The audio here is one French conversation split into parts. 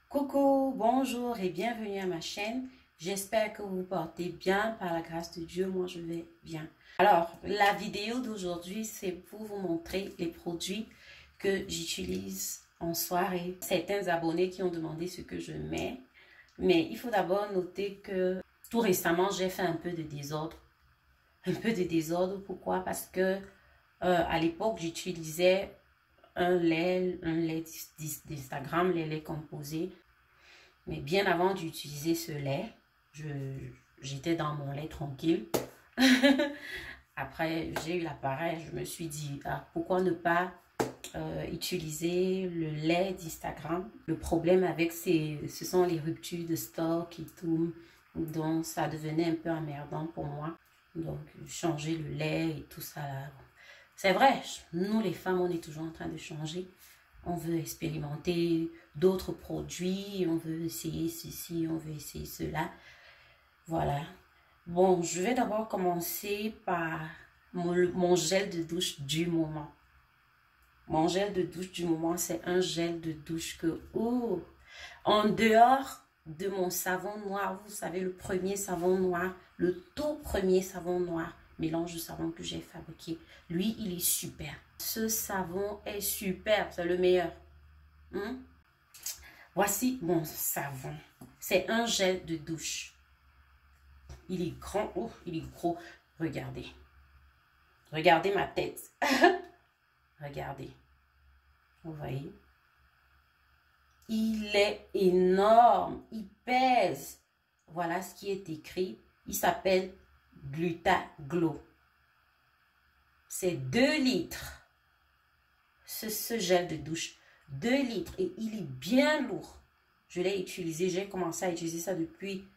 Coucou, bonjour et bienvenue à ma chaîne. J'espère que vous vous portez bien par la grâce de Dieu. Moi, je vais bien. Alors, la vidéo d'aujourd'hui, c'est pour vous montrer les produits que j'utilise en soirée. Certains abonnés qui ont demandé ce que je mets. Mais il faut d'abord noter que tout récemment, j'ai fait un peu de désordre. Pourquoi? Parce que à l'époque, j'utilisais un lait d'Instagram, les laits composés. Mais bien avant d'utiliser ce lait, j'étais dans mon lait tranquille. Après, j'ai eu l'appareil, je me suis dit, pourquoi ne pas utiliser le lait d'Instagram? Le problème avec ce sont les ruptures de stock et tout. Donc, ça devenait un peu emmerdant pour moi. Donc, changer le lait et tout ça là. C'est vrai, nous les femmes, on est toujours en train de changer. On veut expérimenter d'autres produits, on veut essayer ceci, on veut essayer cela. Voilà. Bon, je vais d'abord commencer par mon gel de douche du moment. Mon gel de douche du moment, c'est un gel de douche que, en dehors de mon savon noir, vous savez, le premier savon noir, le tout premier savon noir, mélange de savon que j'ai fabriqué. Lui, il est super. Ce savon est super, c'est le meilleur. Voici mon savon. C'est un gel de douche. Il est grand, il est gros. Regardez. Regardez ma tête. Regardez. Vous voyez? Il est énorme. Il pèse. Voilà ce qui est écrit. Il s'appelle Glutaglo. C'est 2 litres. Ce gel de douche. 2 litres. Et il est bien lourd. Je l'ai utilisé. J'ai commencé à utiliser ça depuis.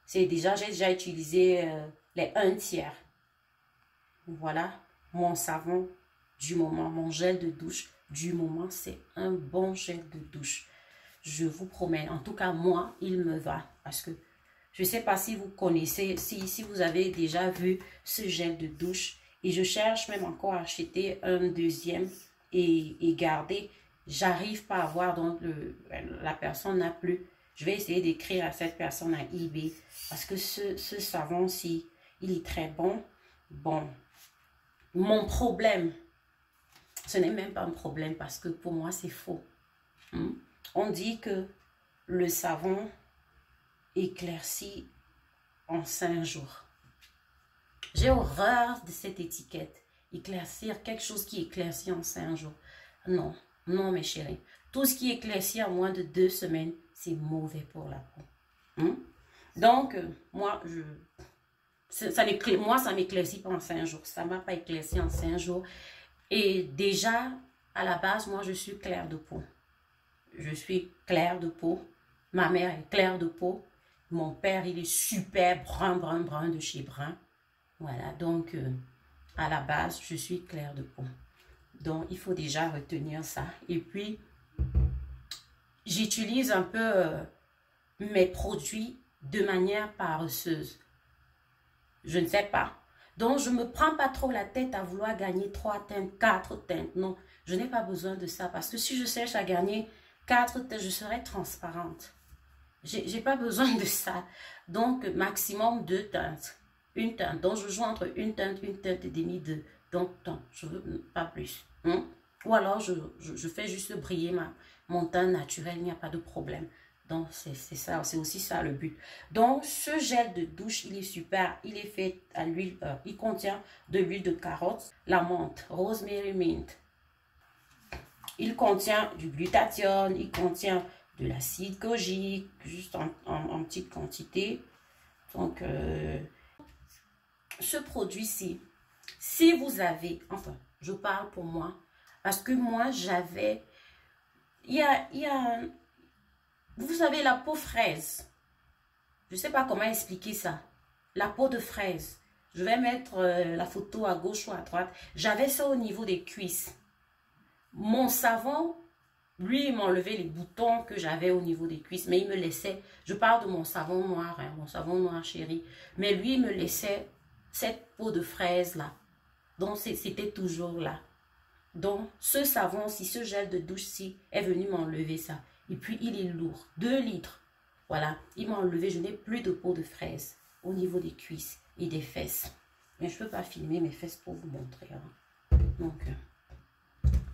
J'ai déjà utilisé les 1/3. Voilà mon savon du moment. Mon gel de douche du moment. C'est un bon gel de douche. Je vous promets. En tout cas, moi, il me va. Parce que je ne sais pas si vous connaissez, si vous avez déjà vu ce gel de douche. Et je cherche même encore à acheter un deuxième et garder. J'arrive pas à voir, donc la personne n'a plus. Je vais essayer d'écrire à cette personne à eBay. Parce que ce savon-ci, il est très bon. Bon, mon problème, ce n'est même pas un problème parce que pour moi, c'est faux. On dit que le savon éclaircit en 5 jours. J'ai horreur de cette étiquette. Éclaircir, quelque chose qui éclaircit en 5 jours. Non, non mes chéris. Tout ce qui éclaircit en moins de 2 semaines, c'est mauvais pour la peau. Donc, moi, ça m'éclaircit pas en 5 jours. Ça ne m'a pas éclairci en 5 jours. Et déjà, à la base, moi, je suis claire de peau. Je suis claire de peau. Ma mère est claire de peau. Mon père, il est super brun de chez Brun. Voilà, donc, à la base, je suis claire de peau. Donc, il faut déjà retenir ça. Et puis, j'utilise un peu mes produits de manière paresseuse. Je ne sais pas. Donc, je ne me prends pas trop la tête à vouloir gagner 3 teintes, 4 teintes. Non, je n'ai pas besoin de ça. Parce que si je cherche à gagner 4 teintes, je serai transparente. Je n'ai pas besoin de ça. Donc, maximum 2 teintes. Une teinte. Donc, je joue entre une teinte et demie, 2. Donc, non, je ne veux pas plus. Ou alors, je fais juste briller mon teint naturel. Il n'y a pas de problème. Donc, c'est ça. C'est aussi ça le but. Donc, ce gel de douche, il est super. Il est fait à l'huile. Il contient de l'huile de carotte, la menthe, rosemary mint. Il contient du glutathione. Il contient de l'acide kojique, juste en petite quantité. Donc, ce produit-ci, si vous avez, enfin, je parle pour moi, parce que moi, j'avais, vous savez, la peau fraise. Je ne sais pas comment expliquer ça. La peau de fraise. Je vais mettre la photo à gauche ou à droite. J'avais ça au niveau des cuisses. Mon savon, lui, il m'enlevait les boutons que j'avais au niveau des cuisses, mais il me laissait, je parle de mon savon noir, mon savon noir chéri, mais lui, il me laissait cette peau de fraise là. Donc, c'était toujours là. Donc, ce savon-ci, ce gel de douche-ci est venu m'enlever ça. Et puis, il est lourd. 2 litres. Voilà. Il m'a enlevé. Je n'ai plus de peau de fraise au niveau des cuisses et des fesses. Mais je ne peux pas filmer mes fesses pour vous montrer. Hein. Donc,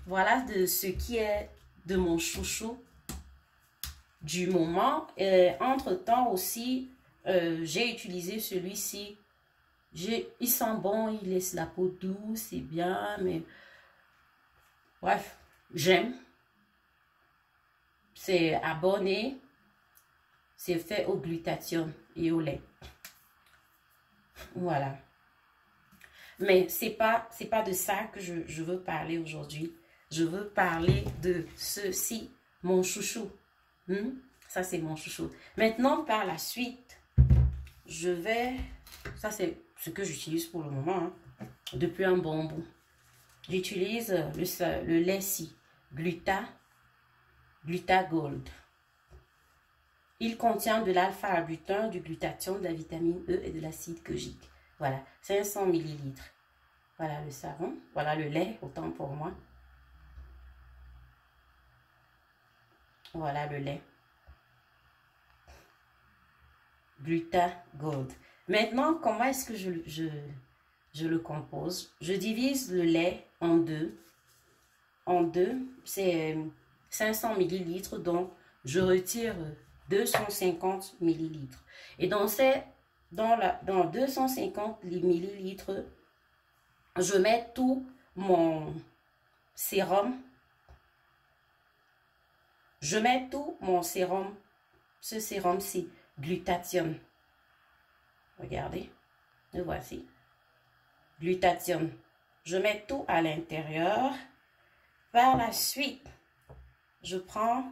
voilà de ce qui est de mon chouchou du moment. Entre-temps aussi, j'ai utilisé celui-ci. Il sent bon, il laisse la peau douce, c'est bien, mais bref, j'aime. C'est abonné, c'est fait au glutathione et au lait. Voilà. Mais c'est pas de ça que je veux parler aujourd'hui. Je veux parler de ceci, mon chouchou. Ça, c'est mon chouchou. Maintenant, par la suite, je vais... Ça, c'est ce que j'utilise pour le moment, hein, depuis un bon bout. J'utilise le lait-ci, Gluta Gold. Il contient de l'alpha-arbutin, du glutathione, de la vitamine E et de l'acide kojique. Voilà, 500 ml. Voilà le savon, voilà le lait, autant pour moi. Voilà le lait. Gluta Gold. Maintenant, comment est-ce que je le compose? Je divise le lait en deux. C'est 500 ml, donc je retire 250 ml. Et dans 250 ml, je mets tout mon sérum. Je mets tout mon sérum. Ce sérum-ci, glutathione. Regardez, le voici. Glutathione. Je mets tout à l'intérieur. Par la suite, je prends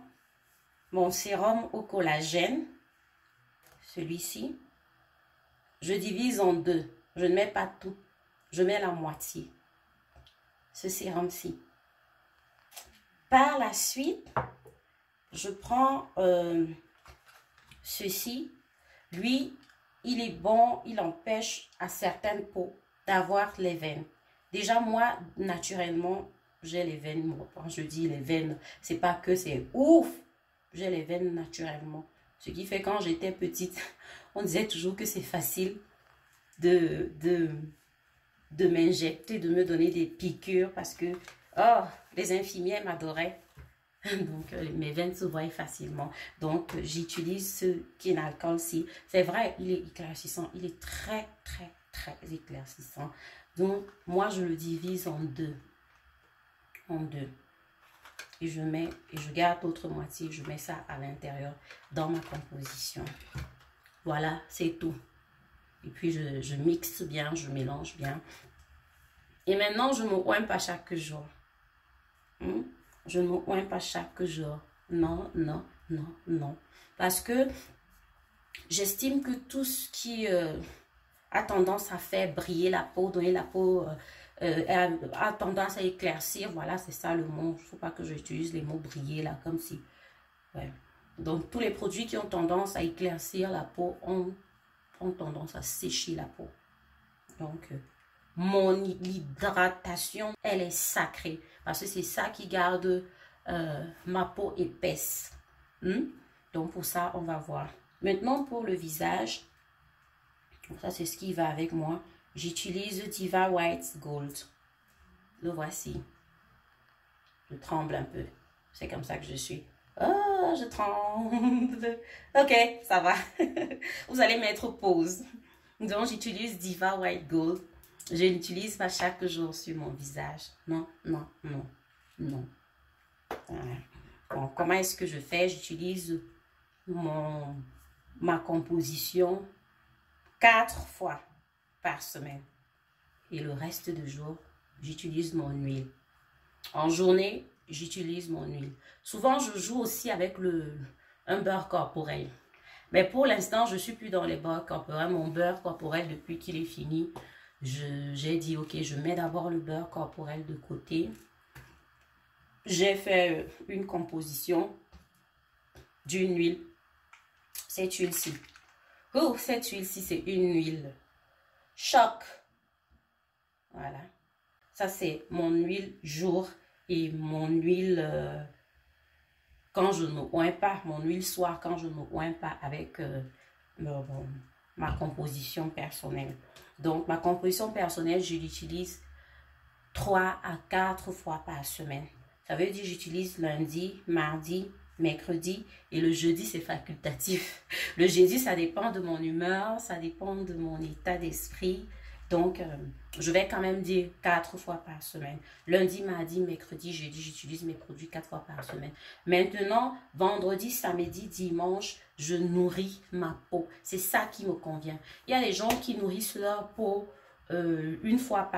mon sérum au collagène. Celui-ci. Je divise en deux. Je ne mets pas tout. Je mets la moitié. Ce sérum-ci. Par la suite, je prends ceci. Lui, il est bon, il empêche à certaines peaux d'avoir les veines. Déjà, moi, naturellement, j'ai les veines. Moi, quand je dis les veines, c'est pas que c'est ouf. J'ai les veines naturellement. Ce qui fait quand j'étais petite, on disait toujours que c'est facile de m'injecter, de me donner des piqûres parce que, oh, les infirmières m'adoraient. Donc, mes veines se voient facilement. Donc, j'utilise ce Kinalcol-ci. C'est vrai, il est éclaircissant. Il est très, très, très éclaircissant. Donc, moi, je le divise en deux. Et je garde l'autre moitié. Je mets ça à l'intérieur dans ma composition. Voilà, c'est tout. Et puis, je mixe bien, je mélange bien. Et maintenant, je me oint pas chaque jour. Je ne me oins pas chaque jour. Non, non, non, non. Parce que j'estime que tout ce qui a tendance à faire briller la peau, donner la peau, a tendance à éclaircir. Voilà, c'est ça le mot. Il ne faut pas que j'utilise les mots briller là, comme si... Ouais. Donc, tous les produits qui ont tendance à éclaircir la peau ont tendance à sécher la peau. Donc... mon hydratation, elle est sacrée. Parce que c'est ça qui garde ma peau épaisse. Donc, pour ça, on va voir. Maintenant, pour le visage, ça, c'est ce qui va avec moi. J'utilise Diva White Gold. Le voici. Je tremble un peu. C'est comme ça que je suis. Oh, je tremble. Ok, ça va. Vous allez mettre pause. Donc, j'utilise Diva White Gold. Je l'utilise pas chaque jour sur mon visage. Non, non, non, non. Voilà. Bon, comment est-ce que je fais? J'utilise ma composition 4 fois par semaine. Et le reste du jour, j'utilise mon huile. En journée, j'utilise mon huile. Souvent, je joue aussi avec un beurre corporel. Mais pour l'instant, je ne suis plus dans les beurres corporels. Mon beurre corporel, depuis qu'il est fini, j'ai dit, ok, je mets d'abord le beurre corporel de côté. J'ai fait une composition d'une huile. Cette huile-ci. Oh, cette huile-ci, c'est une huile choc. Voilà. Ça, c'est mon huile jour et mon huile quand je ne oins pas, mon huile soir, quand je ne oins pas avec ma composition personnelle. Donc, ma composition personnelle, je l'utilise 3 à 4 fois par semaine. Ça veut dire j'utilise lundi, mardi, mercredi et le jeudi, c'est facultatif. Le jeudi, ça dépend de mon humeur, ça dépend de mon état d'esprit. Donc, je vais quand même dire 4 fois par semaine. Lundi, mardi, mercredi, jeudi, j'utilise mes produits 4 fois par semaine. Maintenant, vendredi, samedi, dimanche, je nourris ma peau. C'est ça qui me convient. Il y a des gens qui nourrissent leur peau une fois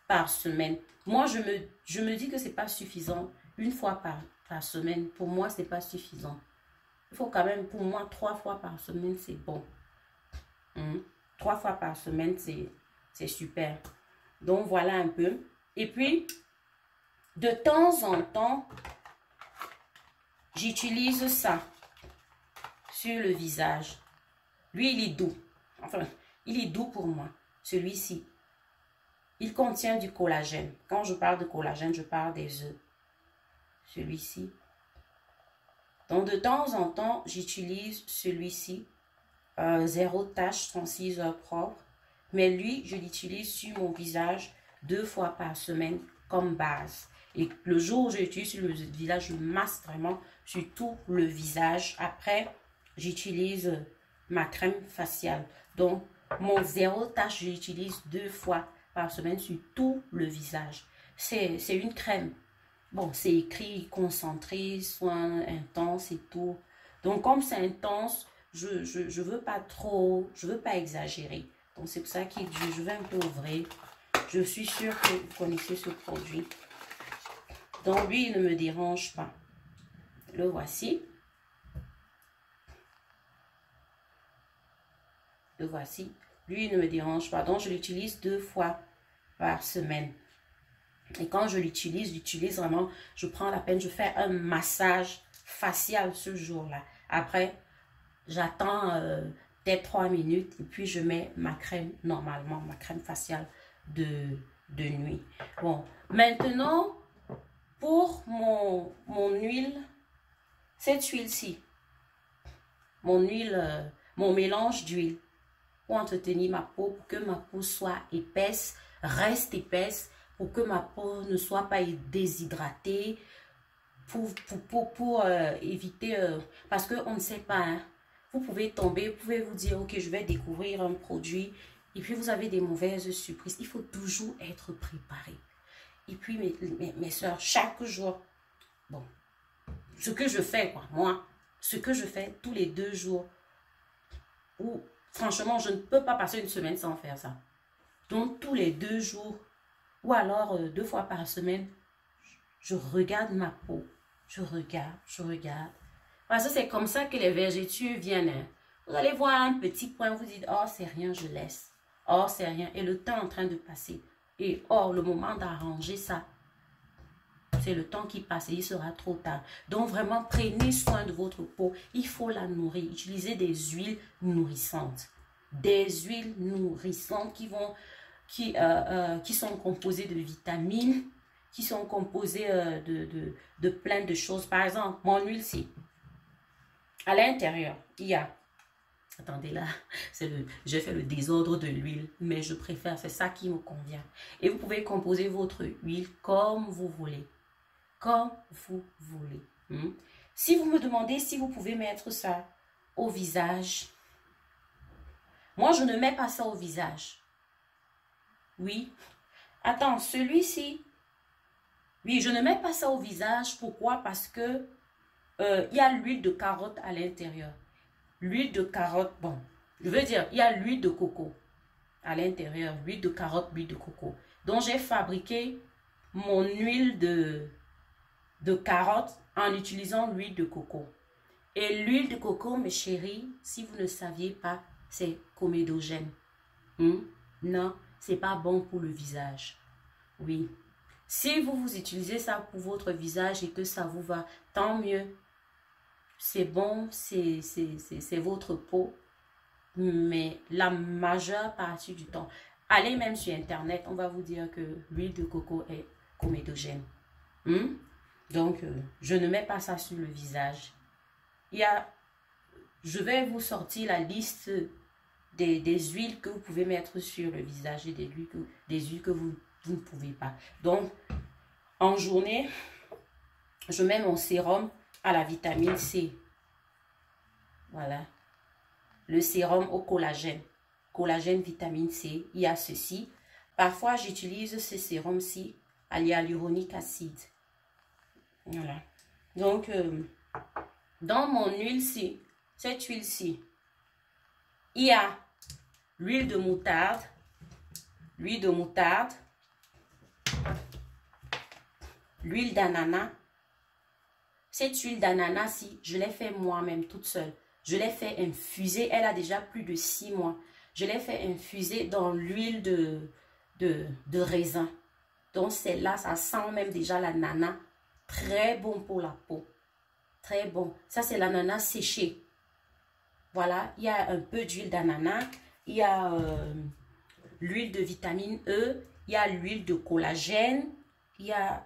par semaine. Moi, je me dis que c'est pas suffisant. Une fois par semaine, pour moi, c'est pas suffisant. Il faut quand même, pour moi, 3 fois par semaine, c'est bon. 3 fois par semaine, c'est super. Donc, voilà un peu. Et puis, de temps en temps, j'utilise ça sur le visage. Lui, il est doux. Enfin, il est doux pour moi. Celui-ci. Il contient du collagène. Quand je parle de collagène, je parle des œufs. Celui-ci. Donc, de temps en temps, j'utilise celui-ci. 0 tache, 36 heures propres. Mais lui, je l'utilise sur mon visage 2 fois par semaine comme base. Et le jour où je l'utilise sur le visage, je masse vraiment sur tout le visage. Après, j'utilise ma crème faciale. Donc, mon 0 tache, je l'utilise 2 fois par semaine sur tout le visage. C'est une crème. Bon, c'est écrit concentré, soin intense et tout. Donc, comme c'est intense, je veux pas trop, je veux pas exagérer. Donc, c'est pour ça que je vais un peu ouvrir. Je suis sûre que vous connaissez ce produit. Donc, lui, il ne me dérange pas. Le voici. Le voici. Lui, il ne me dérange pas. Donc, je l'utilise 2 fois par semaine. Et quand je l'utilise vraiment, je prends la peine, je fais un massage facial ce jour-là. Après, j'attends peut-être 3 minutes et puis je mets ma crème normalement, ma crème faciale de nuit. Bon, maintenant, pour mon huile, cette huile-ci, mon mélange d'huile pour entretenir ma peau, pour que ma peau soit épaisse, reste épaisse, pour que ma peau ne soit pas déshydratée, pour éviter, parce qu'on ne sait pas, hein, vous pouvez tomber, vous pouvez vous dire, ok, je vais découvrir un produit, et puis vous avez des mauvaises surprises. Il faut toujours être préparé. Et puis, mes soeurs, chaque jour, bon, ce que je fais, quoi, moi, ce que je fais tous les 2 jours, ou franchement, je ne peux pas passer une semaine sans faire ça. Donc, tous les 2 jours, ou alors 2 fois par semaine, je regarde ma peau. Je regarde. Parce que c'est comme ça que les vergetures viennent. Hein. Vous allez voir un petit point, vous dites, oh, c'est rien, je laisse. Oh, c'est rien. Et le temps est en train de passer. Et oh, le moment d'arranger ça, c'est le temps qui passe et il sera trop tard. Donc, vraiment, prenez soin de votre peau. Il faut la nourrir. Utilisez des huiles nourrissantes. Des huiles nourrissantes qui sont composées de vitamines, qui sont composées de plein de choses. Par exemple, mon huile-ci, à l'intérieur, il y a... Attendez là, j'ai fait le désordre de l'huile, mais je préfère, c'est ça qui me convient. Et vous pouvez composer votre huile comme vous voulez. Comme vous voulez. Si vous me demandez si vous pouvez mettre ça au visage, moi je ne mets pas ça au visage. Oui. Attends, celui-ci, oui, je ne mets pas ça au visage. Pourquoi? Parce que il y a l'huile de carotte à l'intérieur. L'huile de carotte, bon, je veux dire, il y a l'huile de coco à l'intérieur. L'huile de carotte, l'huile de coco. Donc, j'ai fabriqué mon huile de carotte en utilisant l'huile de coco. Et l'huile de coco, mes chéris, si vous ne saviez pas, c'est comédogène. Non, c'est pas bon pour le visage. Oui. Si vous utilisez ça pour votre visage et que ça vous va, tant mieux. C'est bon, c'est votre peau. Mais la majeure partie du temps, allez même sur Internet, on va vous dire que l'huile de coco est comédogène. Donc, je ne mets pas ça sur le visage. Je vais vous sortir la liste des huiles que vous pouvez mettre sur le visage et des huiles que vous ne pouvez pas. Donc, en journée, je mets mon sérum à la vitamine C. Voilà. Le sérum au collagène. Collagène, vitamine C. Il y a ceci. Parfois, j'utilise ce sérum-ci à l'hyaluronique acide. Voilà. Donc, dans mon huile-ci, cette huile-ci, il y a l'huile de moutarde, l'huile d'ananas. Cette huile d'ananas-ci, je l'ai fait moi-même toute seule. Je l'ai fait infuser, elle a déjà plus de 6 mois. Je l'ai fait infuser dans l'huile de raisin. Donc celle-là, ça sent même déjà l'ananas. Très bon pour la peau. Très bon. Ça, c'est l'ananas séché. Voilà, il y a un peu d'huile d'ananas. Il y a l'huile de vitamine E. Il y a l'huile de collagène. Il y a,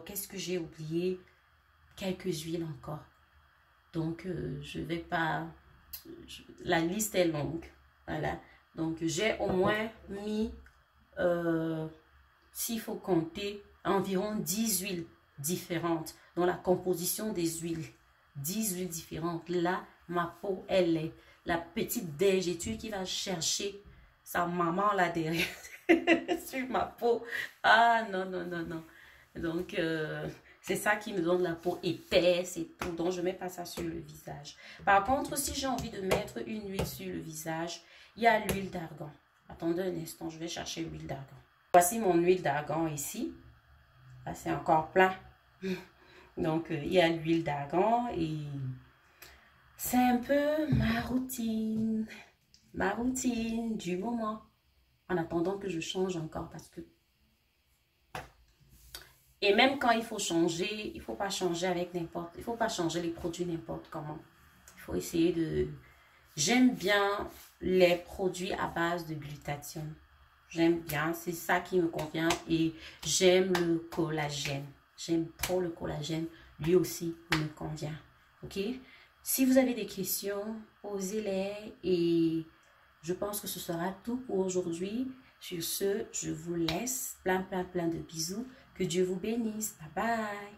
qu'est-ce que j'ai oublié? Quelques huiles encore. Donc, je vais pas... la liste est longue. Voilà. Donc, j'ai au moins mis, s'il faut compter, environ 10 huiles différentes dans la composition des huiles. 10 huiles différentes. Là, ma peau, elle est la petite végétule qui va chercher sa maman là derrière sur ma peau. Ah, non, non, non, non. Donc, c'est ça qui me donne la peau épaisse et tout. Donc, je ne mets pas ça sur le visage. Par contre, si j'ai envie de mettre une huile sur le visage, il y a l'huile d'argan. Attendez un instant, je vais chercher l'huile d'argan. Voici mon huile d'argan ici. Là, c'est encore plein. Donc, il y a l'huile d'argan et c'est un peu ma routine du moment. En attendant que je change encore parce que... Et même quand il faut changer, il ne faut pas changer avec n'importe... Il ne faut pas changer les produits n'importe comment. Il faut essayer de... J'aime bien les produits à base de glutathione. J'aime bien, c'est ça qui me convient et j'aime le collagène. J'aime trop le collagène, lui aussi me convient. Ok? Si vous avez des questions, posez-les et je pense que ce sera tout pour aujourd'hui. Sur ce, je vous laisse. Plein de bisous. Que Dieu vous bénisse. Bye bye.